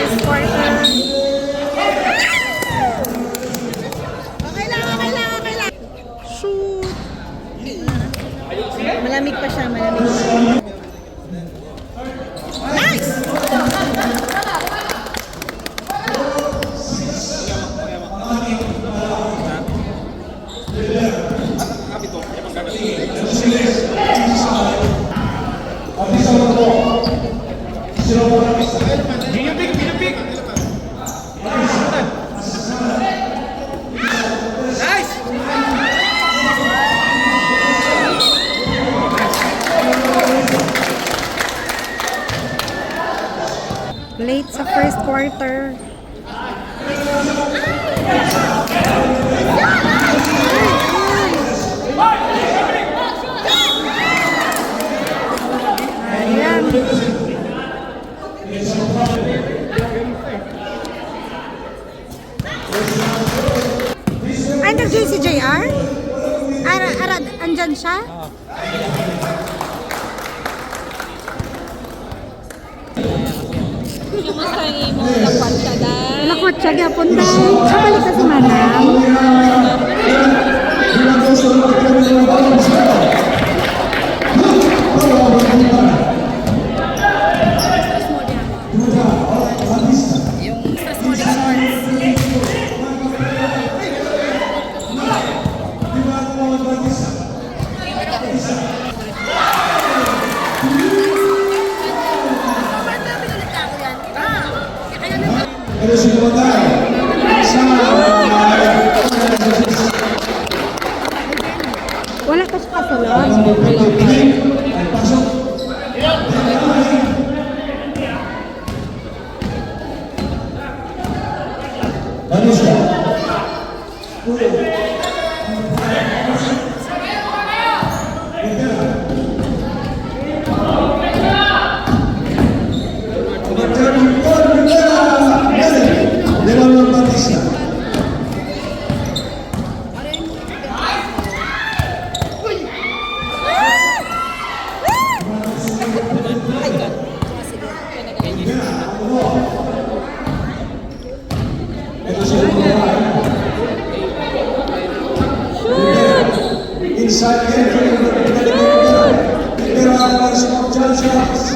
first quarter. Okay lang. Shoot! Malamig pa siya, Nice! Late sa first quarter. Ayan. Ay, nag-JCJR? Andyan siya? Lakwat siya gapon dahil siya balik sa Manam. Wala ka sa kasalon. Inside the there are small judges.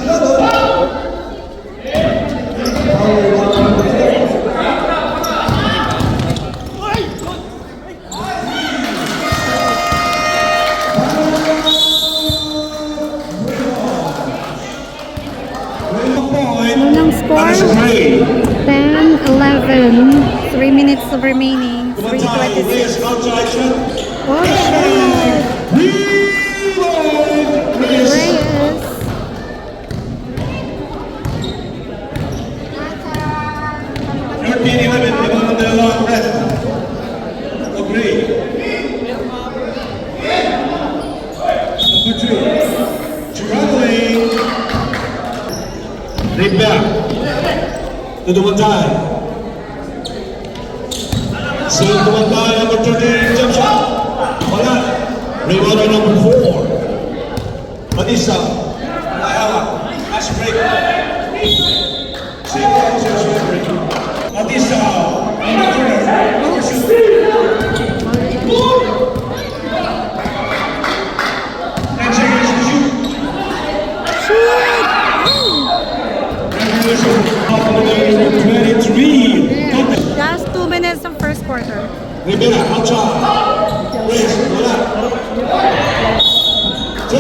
Unang score, 10-11. 3 minutes remaining. 3:26. Oh, shit! Reyes. Right back to the one time. So the one time number 13 jump shot. Wala. Rebound number 4. Batista. Last break. Batista. Number 2. Just 2 minutes of first quarter. Rivera, outside. Race, wala. 1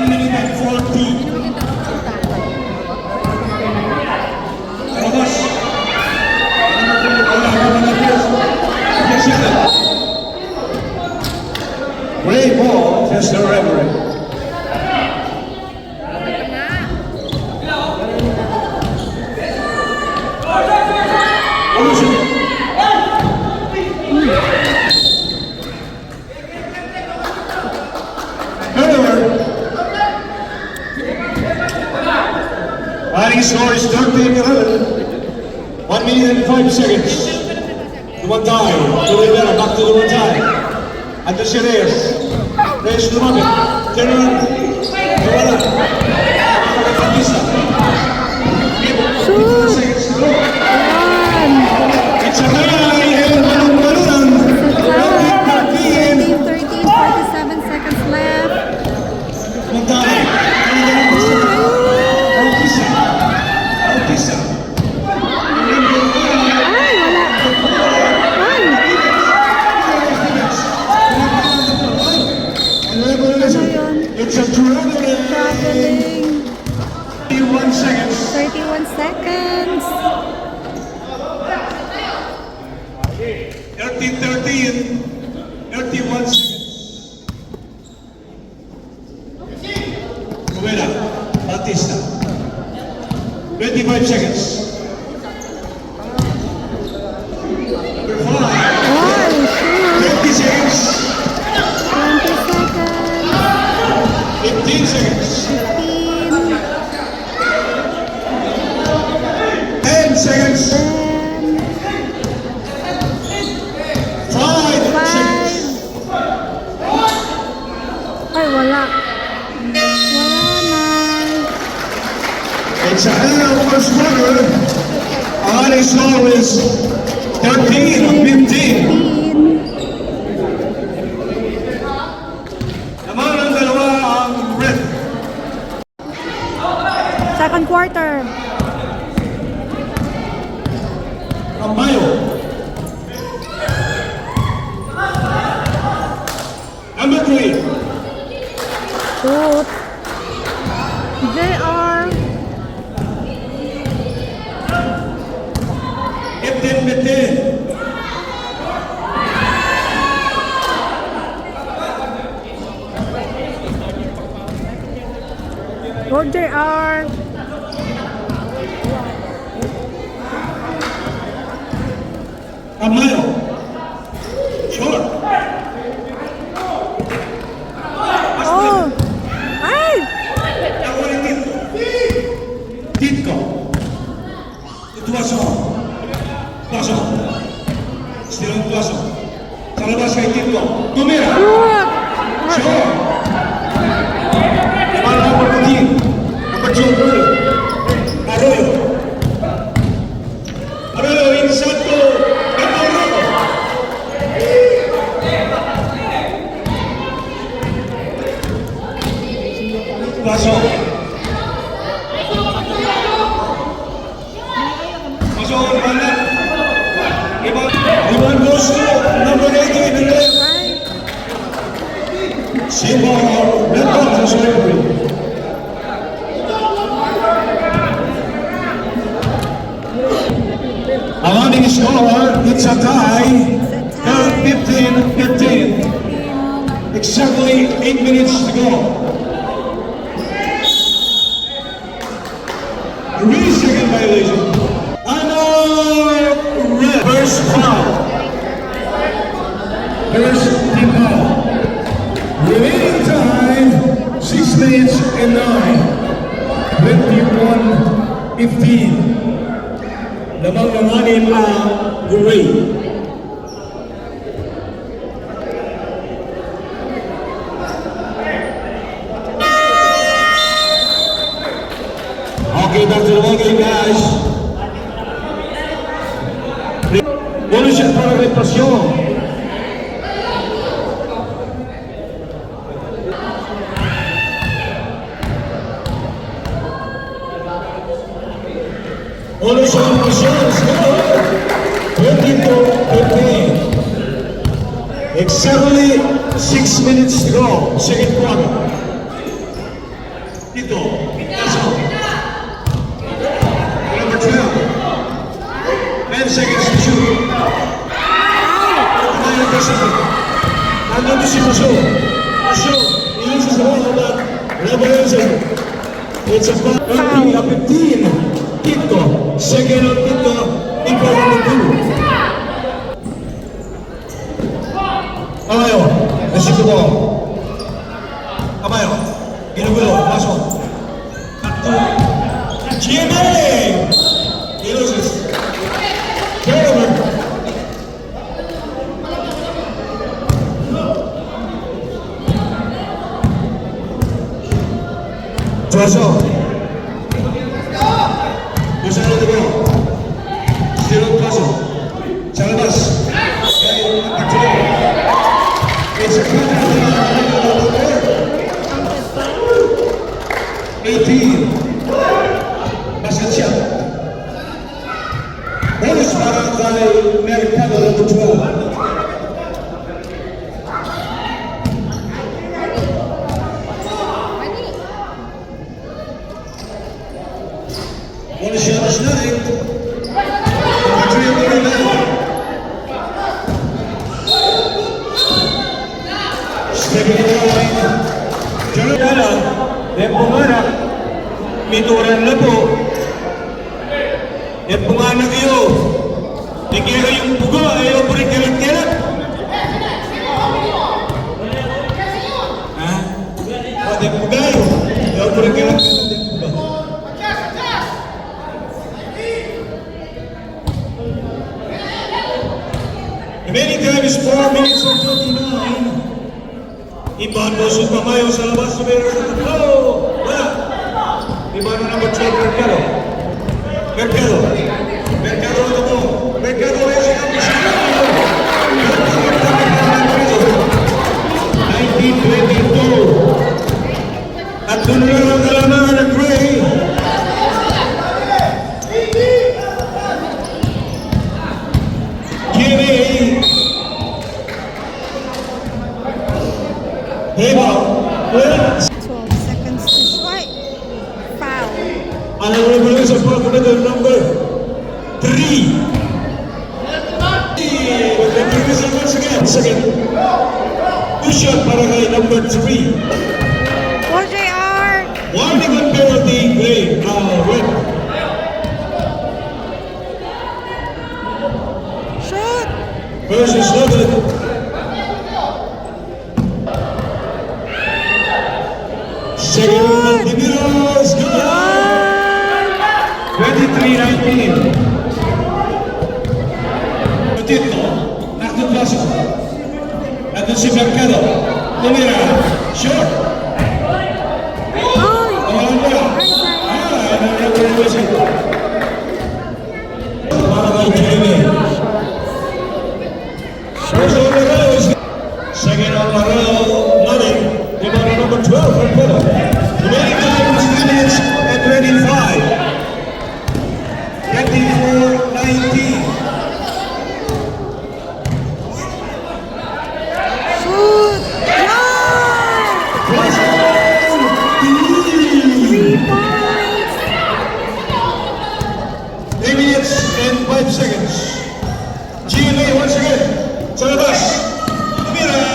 minute and 40. Robas. Great ball, Mr. Reverie. Running score is 13-11. 1 minute and 5 seconds. The one time. To Rivera, back to the one time. And the Reyes. Reyes lumapit. Turn around. Rivera. Samantala, Autisa. Autisa. Ay, wala. Ay, ano yun? It's a traveling. Traveling. 31 seconds. 31 seconds. 13, 31 seconds. Rivera, Batista. 25 seconds. Number 5. Oh, shoot. 50 seconds. 20 seconds. 15 seconds. 15. 10 seconds. 10. 5 seconds. 5. Ay, wala. Wala na. It's a hell first quarter. Our score is 13 of 15. 15. Naman ang dalawa ang red. Second quarter. Ambayo. Number 3. Shoot. They are 15. oh, they are Ambayo. Short. oh. Ay! Nakuha ni Tito. Tuwaso. Tuwaso. Stilong Tuwaso. Sa labas kay Tito. Tumira. Shoot! Short. Naman ang number 14. Number 2. Arroyo. Arroyo inside to Kapampangan. Tuwaso. Tuwaso. Iban goes to number 18 in the Ay! Simba Red Bull is referee. Ang aming score, it's a tie. 15-15. Exactly 8 minutes to go. Second violation. Ano red. First foul. First team foul. Remaining time, 6 minutes and 9. 21-15. Lamang nanganin ang Gray. Okay, back to the ball game, guys. Bonus shot para repression. Bonus shot repression. 22-15. Exactly 6 minutes to go. Second quarter. Dito. Number 12. 10 seconds to shoot. Nandun si Pasyo. Pasyo, uses the ball, but Revolution. It's a foul. 15. Tito. Second on Tito. Equal number 2. Amayo. Receive the ball. Amayo. Ginugulo. Pasok. GMA! He loses. Turnover. Tuwaso. Gusto na ito ba? Zero Tuwaso. Sa labas. It's a 18. Basket shot. Bonus para kay Mercado number 12. Bonus shot is 9. Number 3 on the rebound. Stepping in the line. Jonathan, Kapampangan, mituran na po. Kapampangan kayo. Tigil kayong buga, ayaw po rin kilat-kilat. Ha? O, di buga yun. Ayaw po rin kilat-kilat. The remaining time is 4 minutes and 29. Iban mo sa pamayo sa labas sa meron sa tatlo. Wala. Iban mo number 12, Mercado. Mercado. Mercado ito mo. Mercado ay siya ang isa. 1922. At doon lang ang kalamangan ng Gray. Jimmy. Heba. 12 seconds to strike. Foul. Ang revolution sa pagkakas number 3. Once again. Second. Two shot para kay number 3. OJR. Warning on penalty. Red. Shoot. Versus Logan. Second one, Dimiros, good! 23-19. Tito, nakapasok. Nandun si Mercado. Tumira, short. Awalan mo. Para kay Jamie. First on the row is second on the row, money. Number 12, Mercado. Remaining time is 3 minutes and 25. 24-19. Shoot. Plus 3 points. 3 minutes and 5 seconds. GMA once again. Sa labas. Tumira.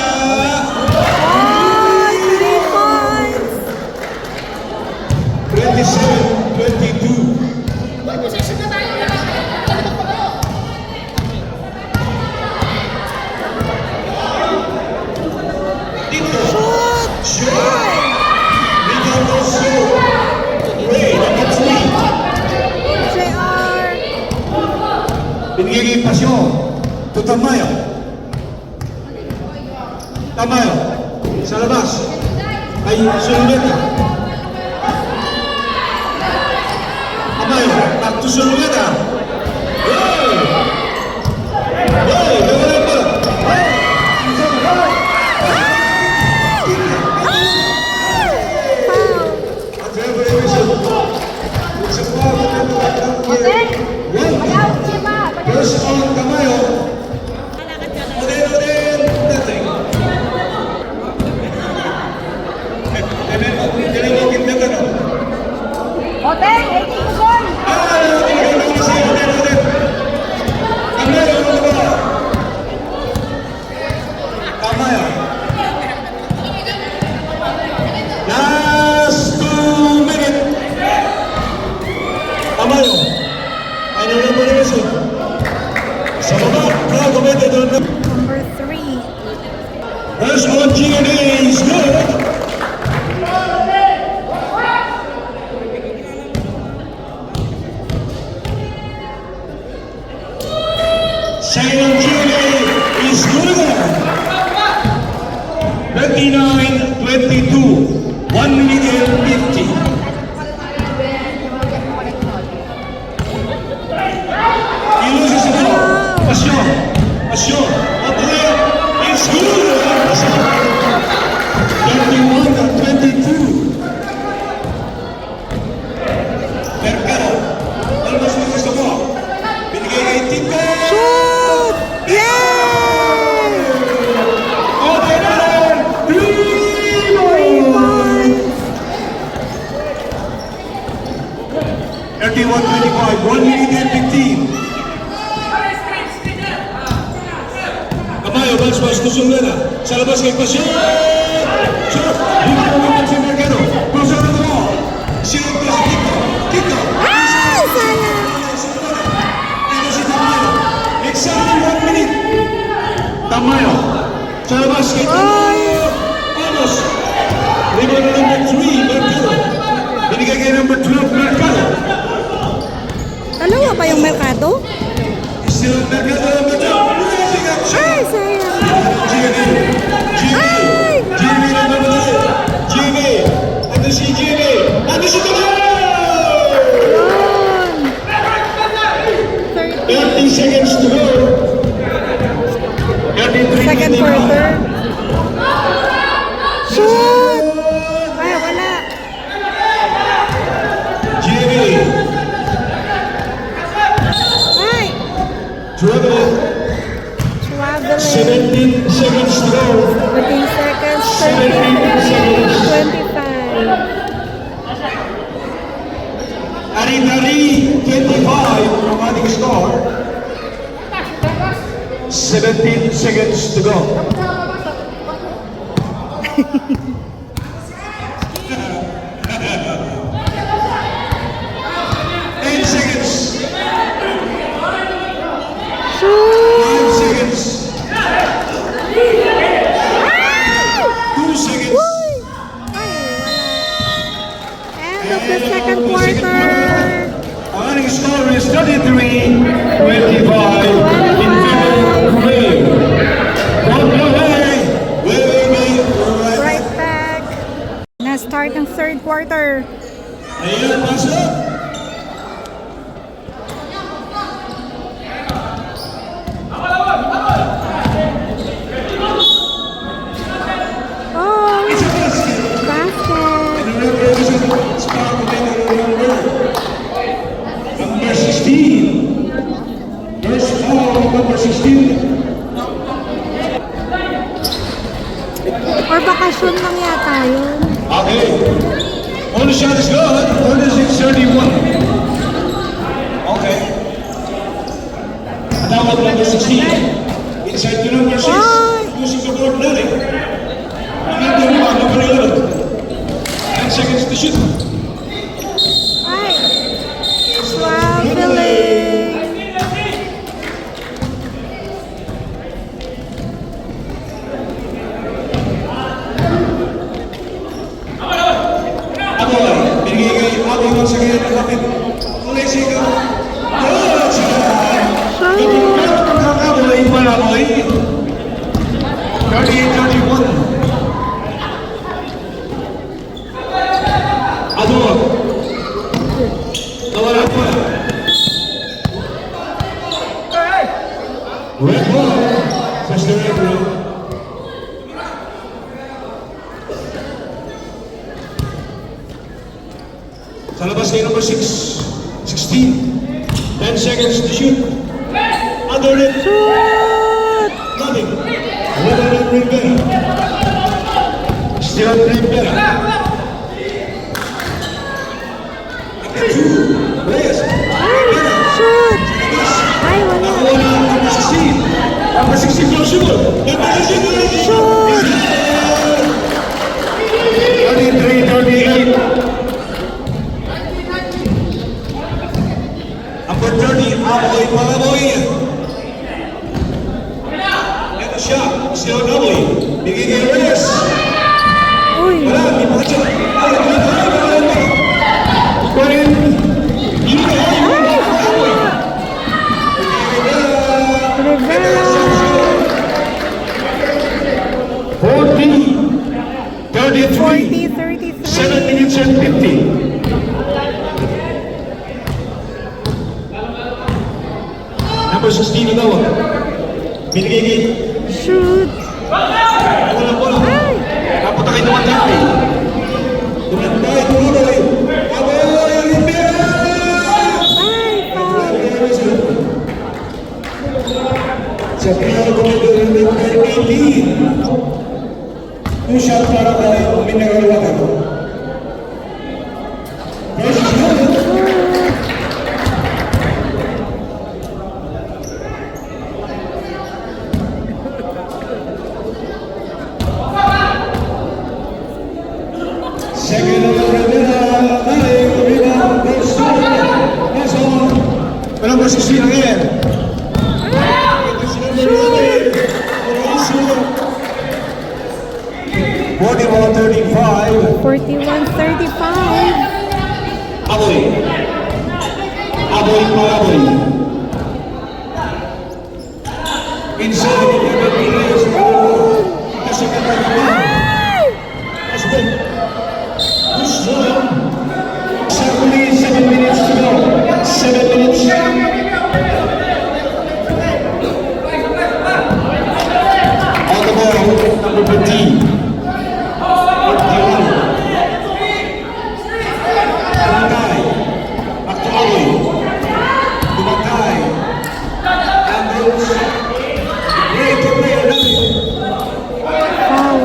27-22. Tito. Shot. Rebound also. Ray, number 3. OJR. Binigay pasyon. To Tamayo. Tamayo. Sa labas. Ay, Suluneta. Tamayo. Back to Suluneta. Hey! Hey! Nawala pa. At revelation. It's a foul. First on Tamayo. Odin, nothing. Tinigogin na gano'n. Hotel, 18 goal! Tinigogin na sa'yo, Odin. Tamayo, ano ba? Tamayo. Last 2 minutes. Tamayo. Ano na mo na siya? Sa baba, gagawin doon na. Number 3. First on GNA is good. 31-25, 1 minute and 15. Kamayo, Bansmas, Kusumena. Sa labas kay Pasyon. Shot! Dito mo naman si Mercado. Cruz over the ball. Sino pa si Tito? Tito! Ay, sayang. Ito si Tamayo. Exactly 1 minute. Tamayo. Sa labas kay Tamayo. Vamos. Rebound number 3, Mercado. Binigay kay number 12, Mercado. Dalawa ba yung Mercado? Still Mercado, number 2. Ay, sayang. Jimmy number 9. Jimmy. Ano si Jimmy? Ano si Tamayo? Yun. 30 seconds to go. 33 Second quarter. Shoot! Ay, wala. Jimmy. Ay! Traveling. Traveling. 17 seconds to go. 14 seconds. 17 seconds. 25. Ari-Dari 25 ang ating score. 17 seconds to go. Eight seconds. Shoot! 5 seconds. 2 seconds. Uy! Ay, wala. End of the second quarter. Ang ating score is 33-25 in favor of Korea. From Norway, we will be Right back. Na-start ang third quarter. Ayan, pasok. Oh! It's a basket. Basket. And the representative star number 16. First foul, number 16. Or bakasyon lang yata yun. Okay. Only shot is good. 36-31. Okay. Now up number 16. Inside to number 6. Using the board netting. Number 11. 10 seconds to shoot. Ay! Traveling. Aboy. Binigay kay Aboy once again. Lapit. Alexi ka. Oh, siya. Aboy para Aboy. 38-31. Aboy. Nawala po. Red ball. First the referee. Sa labas kay number 6. 16. 10 seconds to shoot. Under it. Shoot! Nothing. Whether than Rivera. Still Rivera. Number 2. Reyes. Rivera. Shoot! Ay, wala. Nakuha na number 16. Number 16 from Sugar. Number 16. Shoot! 33-38. Number 30, Aboy Palaboy. Ito siya, si Aboy. Bigay kay Reyes. Uy! Wala, di pa siya. Ay, Kunin. Ay, wala. Rivera. 40-33. 40-33. 7 minutes and 50. Number 16 na daw. Binigay kay Shoot! Wala bola. Ay! Dapat na kayo tumatay. Tumatay, tuloy. Aboy, Rivera! Ay, foul! Sa pinaka kumidor ng number 18. Yung shot para tayo minagalawan ako. First shot. Aboy. Aboy Paraboy. Inside the middle players. Kasi katagawa. Asbet. Gusto. 7 minutes to go. 7 minutes. On the ball, number 15. 41. Tumakay. Back to Aboy. Tumakay. Andrews. Great player natin. Foul.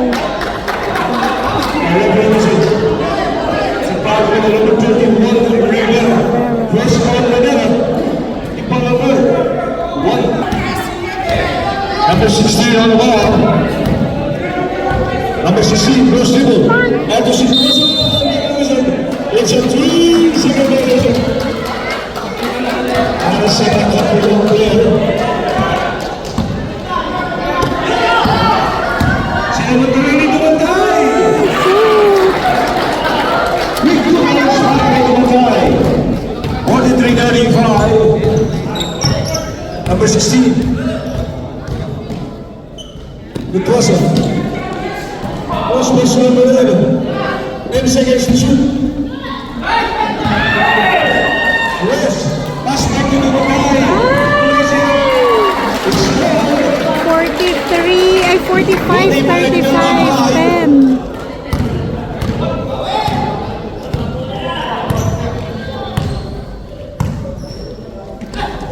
Sa foul with the number 31, Rivera. First on Rivera. Ipalabar. 1. Number 16 on the ball. Number 16, first dribble. After 6 it's a 3-second violation. And a second couple player. Sino magaling tumatay? With 2 minutes tumatay. 43-95. Number 16. Good crosser. Post pass number 11. 10 seconds to shoot. Rest. Pass back to the guy. 45, 35, 10.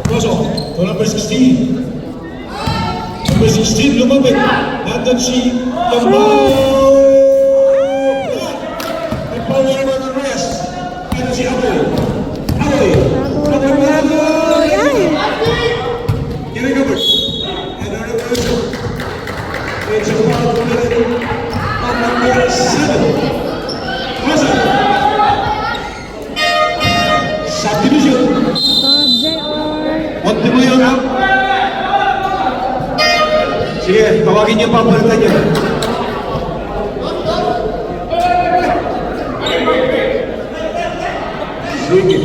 Crosser to number 16. Number 16 lumabit. Nandun si Kapampangan. May power over the rest. Nandun si Aboy. Aboy. Aboy. Ay. I-recover. And a reversal. It's a foul committed on number 7. Crosser. Subdivision. Konti mo yun, ha? Sige, tawagin niyo pa palitan niyo. Sige.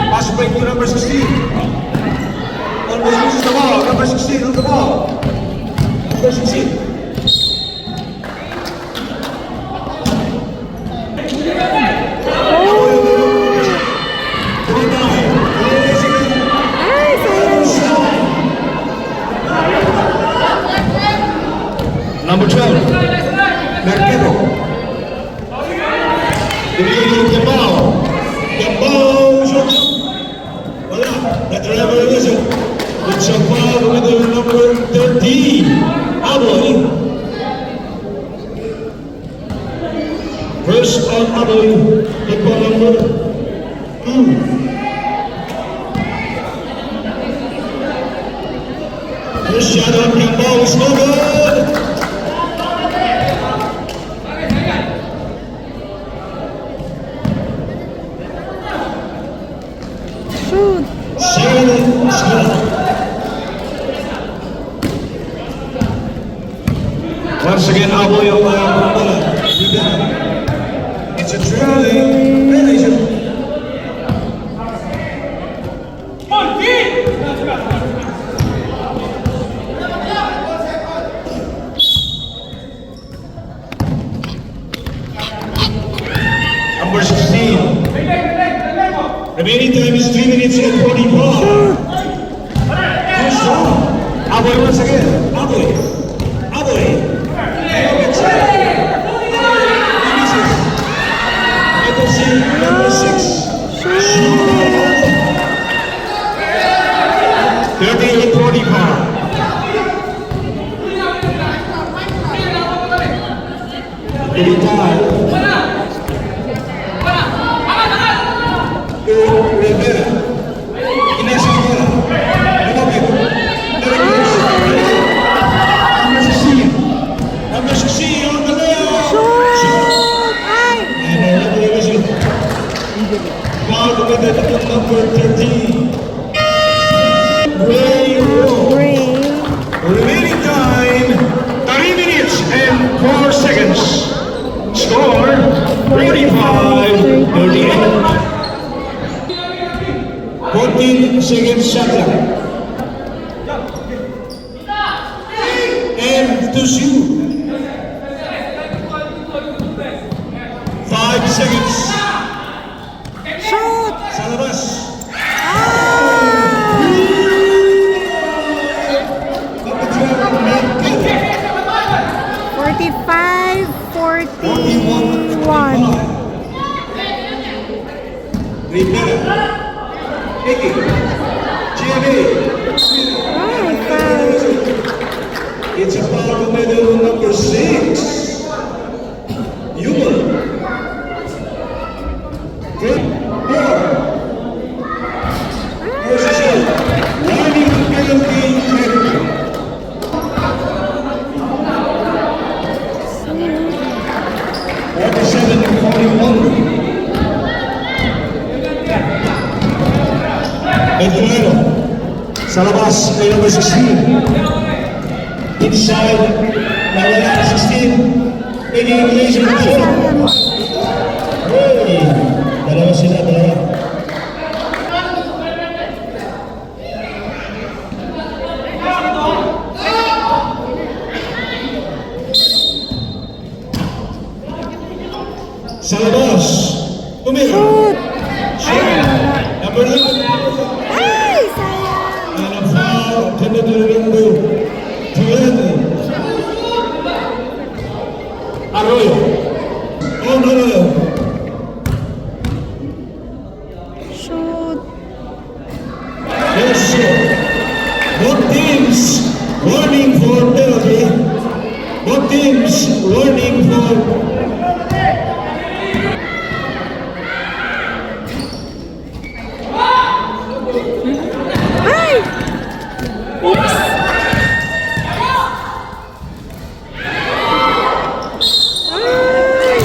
Pass break to number 16. Almost loses the ball. Number 16 on the ball. Number 16. Number 12, Mercado. Binigay yung ball. Wala. That driver is it. It's a foul with the number 13, Aboy. First on Aboy, the ball number 2. First shot on the ball is no good. Shoot. 7 shot. Once again, Aboy ang bola. It's a trailing violation. Number 16. Remaining time is 3 minutes and 44. Too strong. Aboy once again. Aboy. Aboy. Number 6. 38-45. Rivera. Ines bola. Number 16. Number 16 on the left. Shoot. Ay. And a revelation. Foul committed on number 13. Ray Rowe. Break. number 6. Yumul. 4. Position. Warning penalty kick. 47-41. Edwino. Sa labas kay number 16. Inside. Nawala na 16. Elimination. Ay, sayang. Hey! Dalawa sila, dalawa. Sa labas. Tumira. Shoot. Shot. Number 11. Ay, sayang. And a foul intended to number 12. Arroyo. Oh, no. Shoot. Yes, sir. Both teams warning for penalty. Both teams warning for... Ay! Oops. Ay!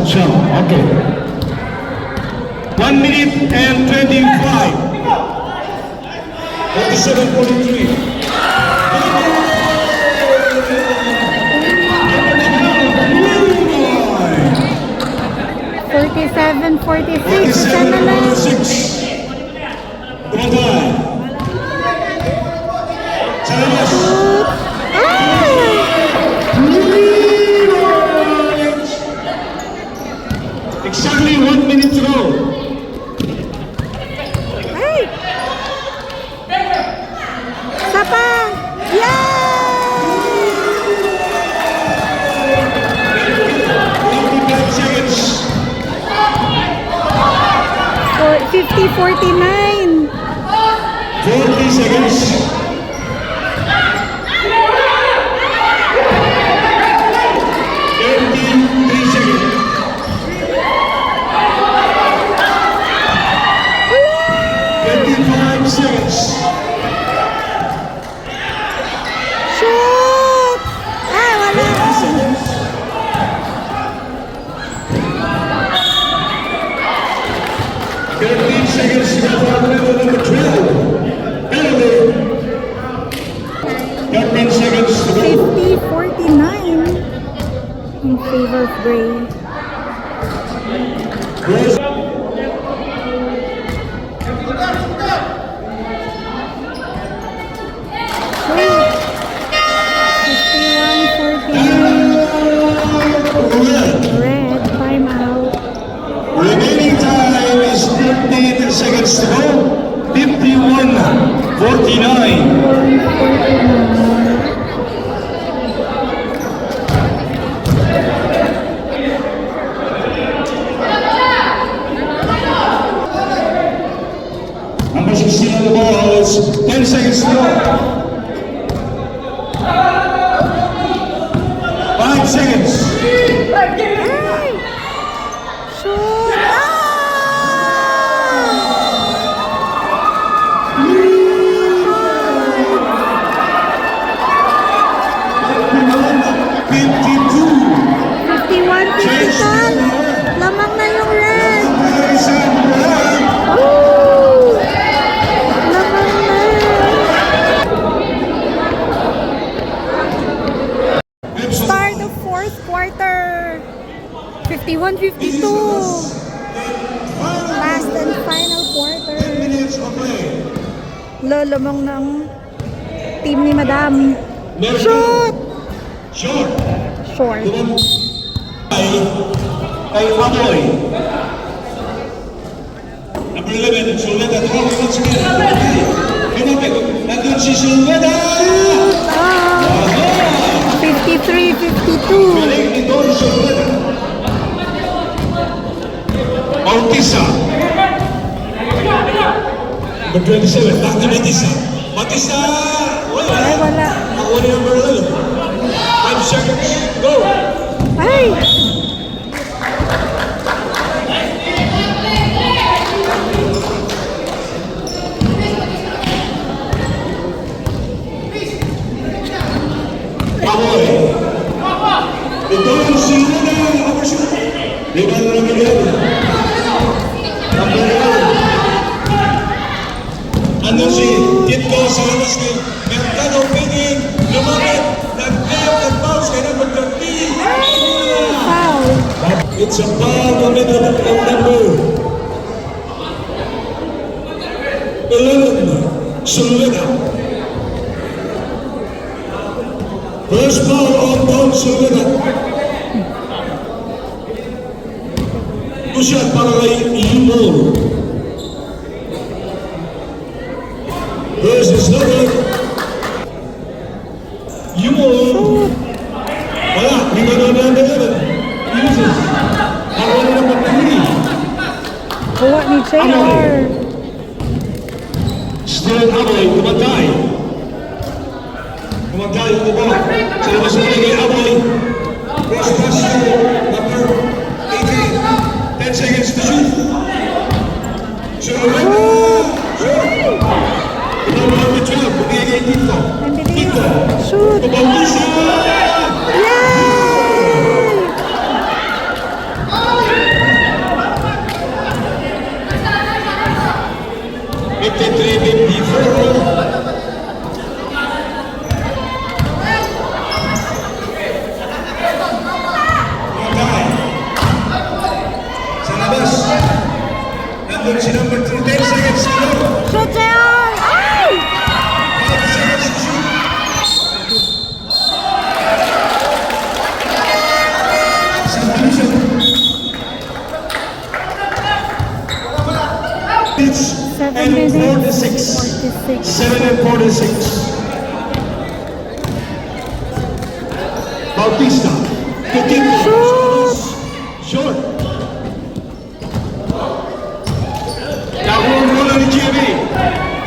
Shoot. 1 minute and 25. 47-43. 47-46. Sana lang. 47-46. Bantay. Sa labas. Ay! Exactly 1 minute to go. Ay! Sapa! Yay! 55 seconds. 50-49. 40 seconds. 33 seconds. 25 seconds. Shoot! Ay, wala. 20 seconds. 13 seconds to go for level number 12. Penalty. 13 seconds to go. 50-49 in favor of Gray. Close. Shoot! 51-49. Red, timeout. Remaining time is 15 seconds to go. 51-49. 51-49. Number 16 on the ball is 10 seconds to go. 5 seconds. Ay! Shoot! Ah! 52. 51 Change physical. the number. Lamang na yung red. Comparison red. Oh! Lamang na Lolomong ng team ni Madam. Shoot! Short. Short. Kay Amoy. Number 11, Sulveda. Once again. Pinapit. Nandun si Sulveda. 53-52. Galing ni Don Sulveda. Bautista. Number 27, back to Bautista. Bautista! Ay, wala. Ako ni number 11. 5 seconds. Go! Ay! Amoy. Ito yung sino na overshoot. Di ba na naman yan? Number 11. Ano si Tito sa labas ni Mercado Pingin. Lumapit. Nag-air and bounce kay number 13. Foul. It's a foul committed of number 11. Sulveda. First foul on Don Sulveda. Shot para kay Yumol. Versus number Yumol. Wala, lima na number 11. Uses. Ako na number 3. Kuha ni JR. Still Amoy, kumantay. Kumantay yung ball. Sa labas mo kay Amoy. Cross pass to number 18. 10 seconds to shoot. Shoot. Shoot. Number 12. Bumigay kay Tito. Tito. Shoot. Bautista. Yay! 53-54. Sa labas. Nandun si number 3. 10 seconds to go. Shoot, JR! Ay! 5 seconds to shoot. Substitution. It's 7 and minutes. 46. 46. 7 and 46. Bautista. To Tito. Short. Nakuha muna ni Jimmy.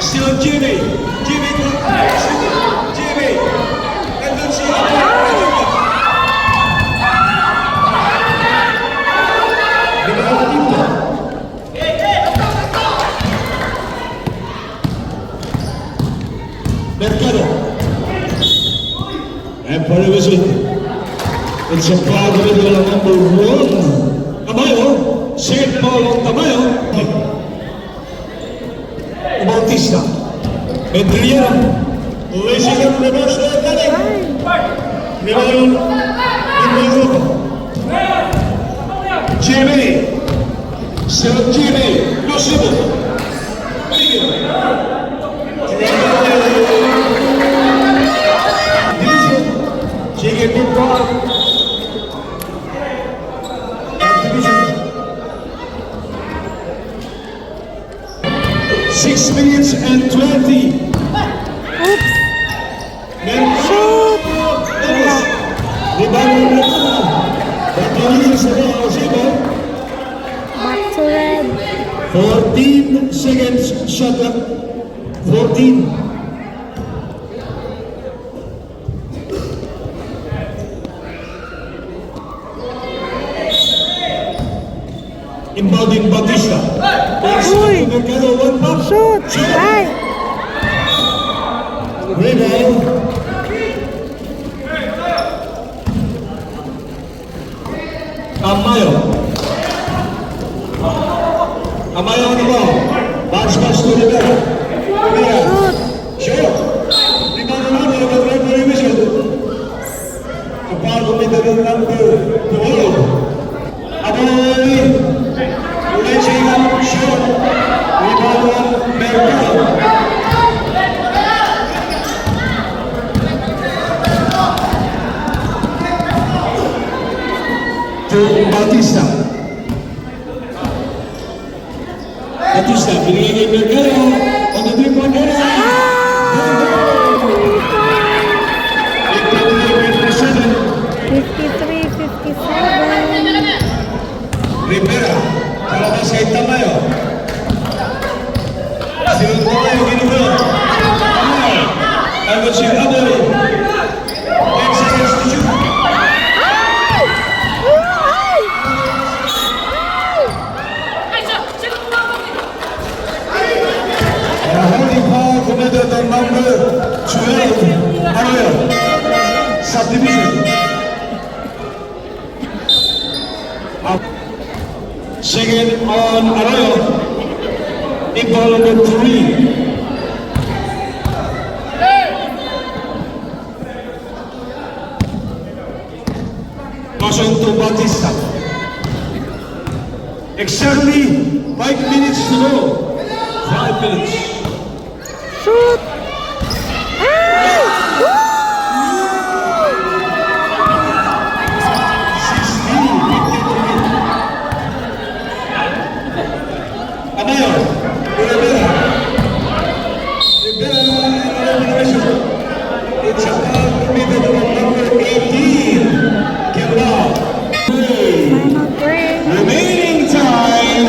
Still Jimmy. Jimmy. Jimmy. Nandun si Tito. Mercado. And for the whistle. It's a foul committed on number 1. Tamayo. Second foul on Tamayo. Bautista. Medellín. Racing up reverse left running. Rivalon. Jimmy. Still Jimmy. Lucibo. Chicken big ball. 6 minutes and 20. Oops! Shoot! Back to red. 14 seconds shot clock. 14. Inbounding Bautista. Uy! Mercado, one pump. Shoot! Ay! Rebound. Amayo. Amayo on the ball. Bounce pass to Rivera. Rivera. Shoot. Rebound on the ball. Referee whistle. Kapal committed on number 12. Amoy. Reaching up short. Rebound on Mercado. Batista. Batista, binigay kay Vergara on the three-point area. Rivera, kalabas kay Tamayo. Sinunod Tamayo, ginulo. Tamayo, agad si Aboy. 10 seconds to shoot. Holding foul committed on number 12, Arroyo. Subdivision. Second on Arroyo. Ball number 3. Passion to Batista. Exactly 5 minutes to go. 5 minutes. Shoot! It's a foul committed on number 18. Final break. Remaining time,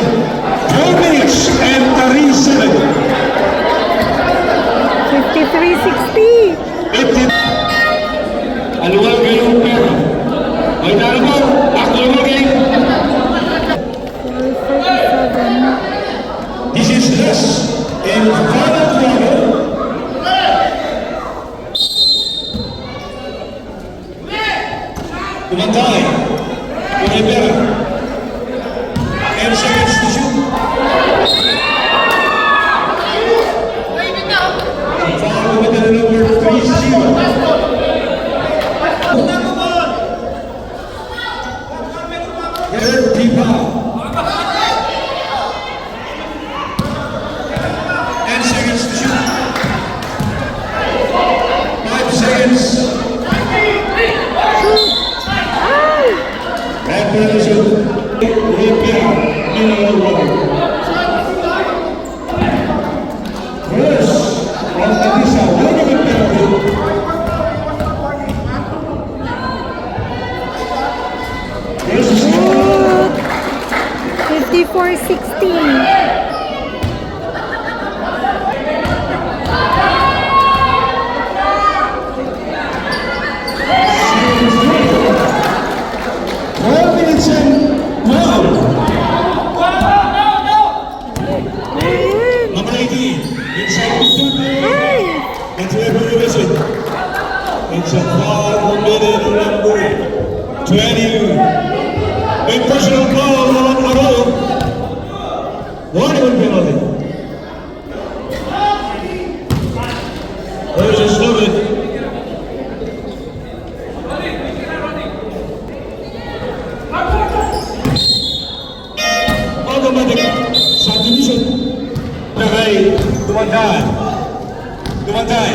12 minutes and 37. 53-60. Aluwal kayong pera. Ay nalaman, aluwal kayo. 4:47. This is less in final quarter. Kumantay. Rivera. 10 seconds to shoot. Foul committed number 30. Third foul. 10 seconds to shoot. 5 seconds. Red ball is shoot. Rivera. Mineral water. First, on Batista. One minute penalty. Versus 54-16. Number 18, inside Buklud. It's a visit. It's a foul committed on number 20. A personal foul on Arroyo. 1-1 penalty. Versus David. Automatic subdivision. Nakay, tumantay. Tumantay.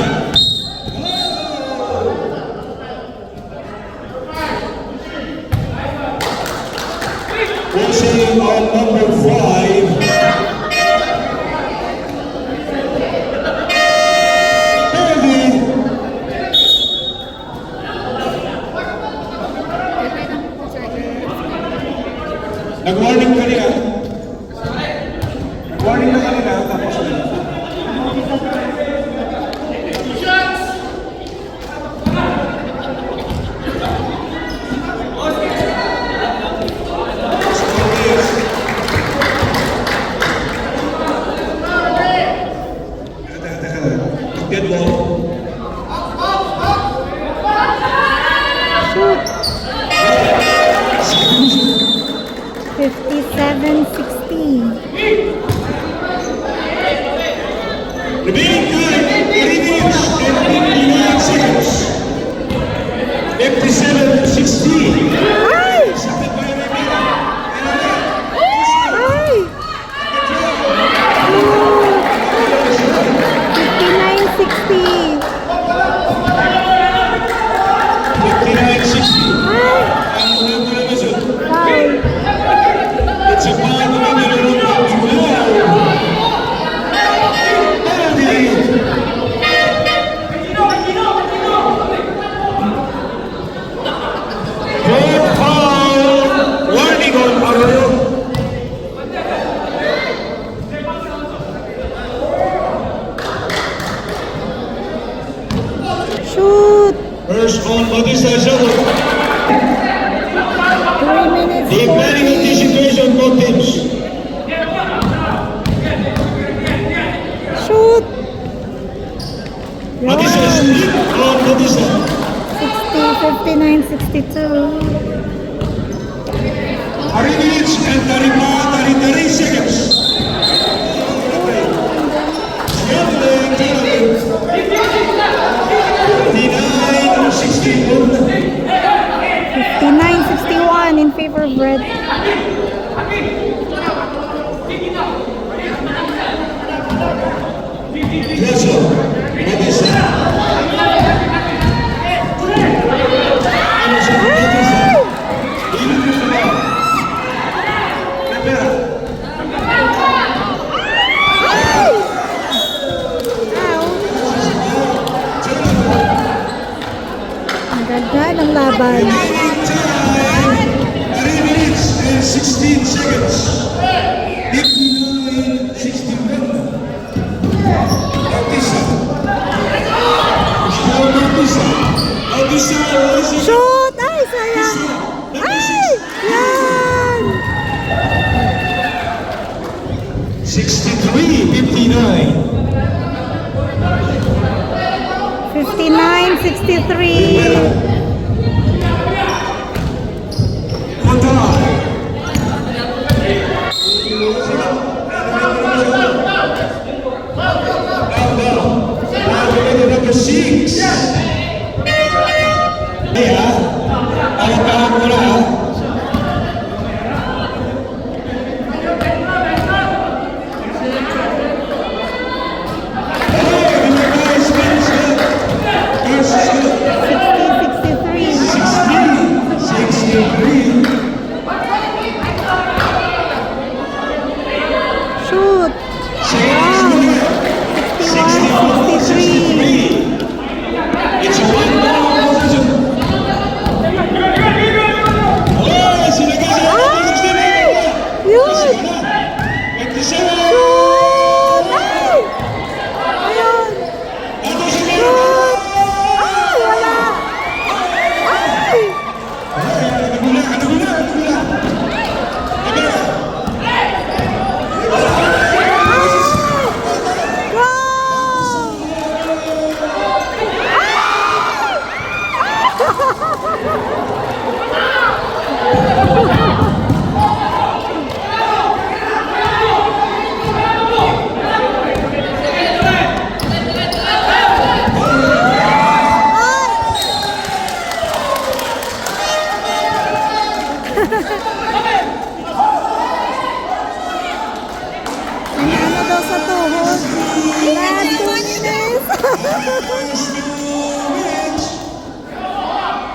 Pushing on number 5. Penalty. Nag-warning kanina. Warning na kanina, tapos Good ball. Shoot. 57-16. Remaining time, 80 minutes and 59 seconds. 57-16. Ay! Second by Rivera. Ay! 59-60. 59-60. Ay! Ang mga Foul. First on Bautista Show. 3 minutes The planning 40. anticipation both teams. Shoot! Bautista Yun. split on Bautista. 60, 59, 62. 30 minutes and 33 seconds. 59-61 in favor of red. Ang ganda ng laban. 3 minutes and 16 seconds. 59-61. Bautista. Bautista rising. Shoot! Ay, sayang! Ay! Yan! 63-59. 59-63. Number 6. Kaya, alitahan mo na. Shoot! Wow! 61-63. It's a one-ball position. Oh, sinagay siya. Ay! Yun! 27. Shoot! Ay! Ayun! Shoot! Ay! Wala! Ay! Wow! Ano daw sa tuhod? Last 2 minutes.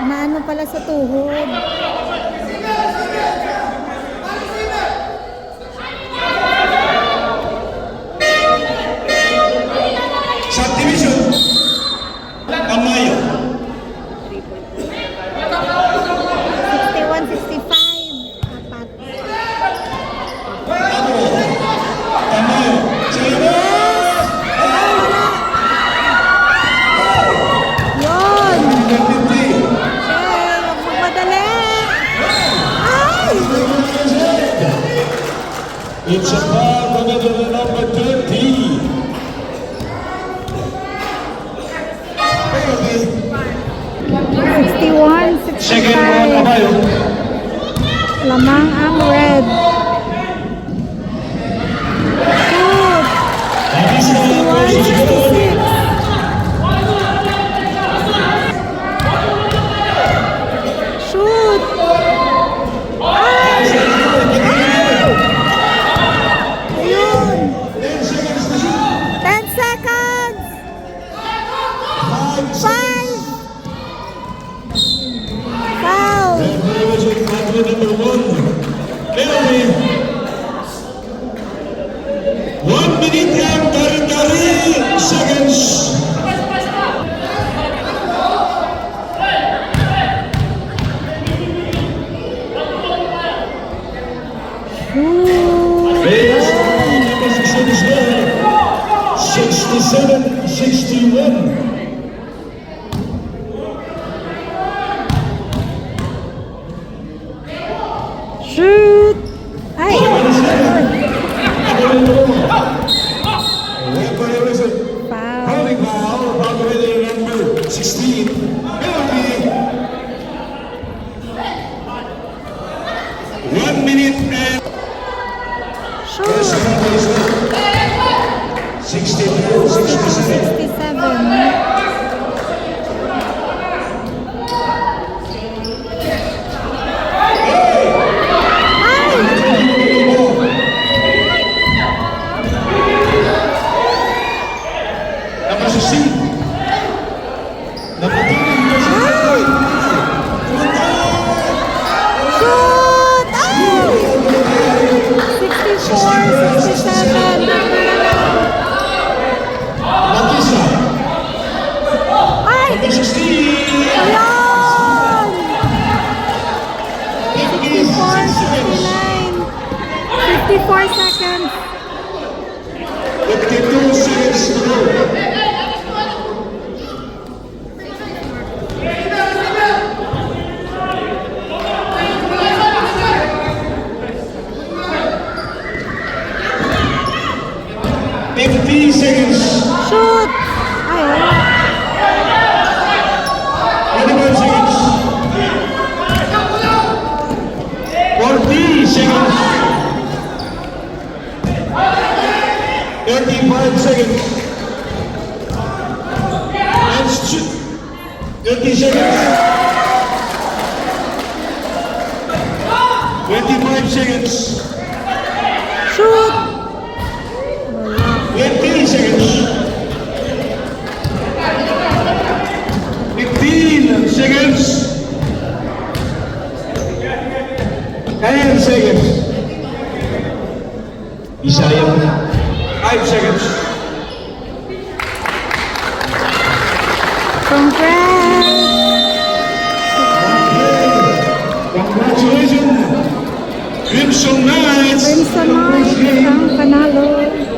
Maano pala sa tuhod? Subdivision. Amayo. 61-65. Apat. Amayo. Yun! Okay, huwag magmadali. Ay! It's a ball committed to number 20. Okay. 61-65. Second ball, Amayo. Lamang ang red. Shoot! Bautista versus Buklud. 61-66. Shoot! Ay! Ayun! 10 seconds! 5! Foul! Number 1. Penalty. 1 minute and 33 seconds. Shoot! Based on the position is there. 67-61. 50 seconds. Shoot! Ay, wala. 25 seconds. 40 seconds. 35 seconds. Let's shoot. 30 seconds. 25 seconds. Shoot! 20 seconds. 15 seconds. 10 seconds. Bisaya mo na. 5 seconds. Congrats! Congratulations. Crimson Knights. Crimson Knights ang panalo.